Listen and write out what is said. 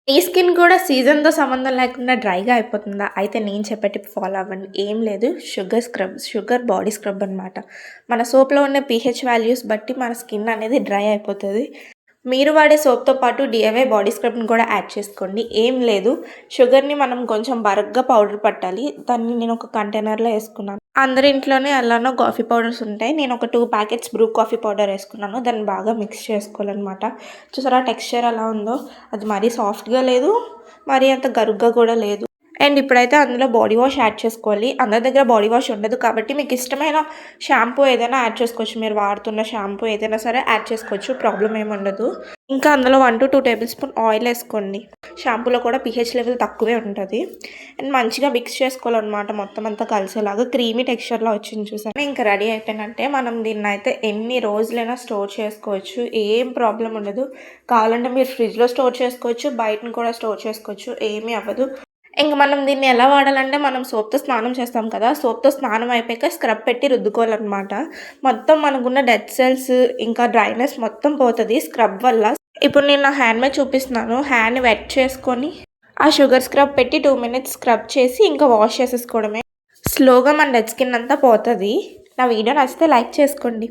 మీ skin కూడా సీజన్‌తో సంబంధం లేకుండా డ్రైగా అయిపోతుందా? అయితే నేను చెప్పే టిప్ ఫాలో అవ్వండి. ఏం లేదు షుగర్ బాడీ స్క్రబ్ అనమాట. మన సోప్‌లో ఉండే పీహెచ్ వాల్యూస్ బట్టి మన స్కిన్ అనేది డ్రై అయిపోతది. మీరు వాడే సోప్‌తో పాటు డీఐవై బాడీ స్క్రబ్‌ని కూడా యాడ్ చేసుకోండి. ఏం లేదు, షుగర్‌ని మనం కొంచెం బరగ్గా పౌడర్ పట్టాలి. దాన్ని నేను ఒక కంటైనర్‌లో ఏసుకున్నాను. అందరి ఇంట్లోనే ఎలానో కాఫీ పౌడర్స్ ఉంటాయి. నేను ఒక 2 ప్యాకెట్స్ బ్రూ కాఫీ పౌడర్ ఏసుకున్నాను. దాన్ని బాగా మిక్స్ చేసుకోవాలనమాట. చూసారా టెక్స్చర్ ఎలా ఉందో? అది మరీ సాఫ్ట్‌గా లేదు, మరీ అంత గరుగ్గా కూడా లేదు. అండ్ ఇప్పుడైతే అందులో బాడీ వాష్ యాడ్ చేసుకోవాలి. అందరి దగ్గర బాడీ వాష్ ఉండదు కాబట్టి మీకు ఇష్టమైన షాంపూ ఏదైనా యాడ్ చేసుకోవచ్చు. మీరు వాడుతున్న షాంపూ ఏదైనా సరే యాడ్ చేసుకోవచ్చు. ప్రాబ్లమ్ ఏమి ఉండదు. ఇంకా అందులో 1-2 టేబుల్ స్పూన్ ఆయిల్ ఏసుకోండి. షాంపూలో కూడా పీహెచ్ లెవెల్ తక్కువే ఉంటది. అండ్ మంచిగా మిక్స్ చేసుకోవాలనమాట మొత్తం అంతా కలిసేలాగా. క్రీమీ టెక్స్చర్‌లో వచ్చింది చూసారా? ఇంకా రెడీ అయిపోయినట్టే. మనం దీన్నయితే ఎన్ని రోజులైనా స్టోర్ చేసుకోవచ్చు. ఏం ప్రాబ్లమ్ ఉండదు. కావాలంటే మీరు ఫ్రిడ్జ్‌లో స్టోర్ చేసుకోవచ్చు. బయటన కూడా స్టోర్ చేసుకోవచ్చు. ఏమీ అవ్వదు. ఇంక మనం దీన్ని ఎలా వాడాలంటే, మనం సోప్‌తో స్నానం చేస్తాం కదా! సోప్‌తో స్నానం అయిపోయాక స్క్రబ్ పెట్టి రుద్దుకోవాలనమాట. మొత్తం మనకున్న డెడ్ సెల్స్, ఇంకా డ్రైనెస్ మొత్తం పోతది స్క్రబ్ వల్ల. ఇప్పుడు నేను నా హ్యాండ్ మీద చూపిస్తున్నాను. హ్యాండ్‌ని వెట్ చేసుకొని, ఆ షుగర్ స్క్రబ్ పెట్టి 2 మినిట్స్ స్క్రబ్ చేసి, ఇంకా వాష్ చేసేసుకోవడమే. స్లోగా మన డెడ్ స్కిన్ అంతా పోతది. నా వీడియో నచ్చితే లైక్ చేసుకోండి.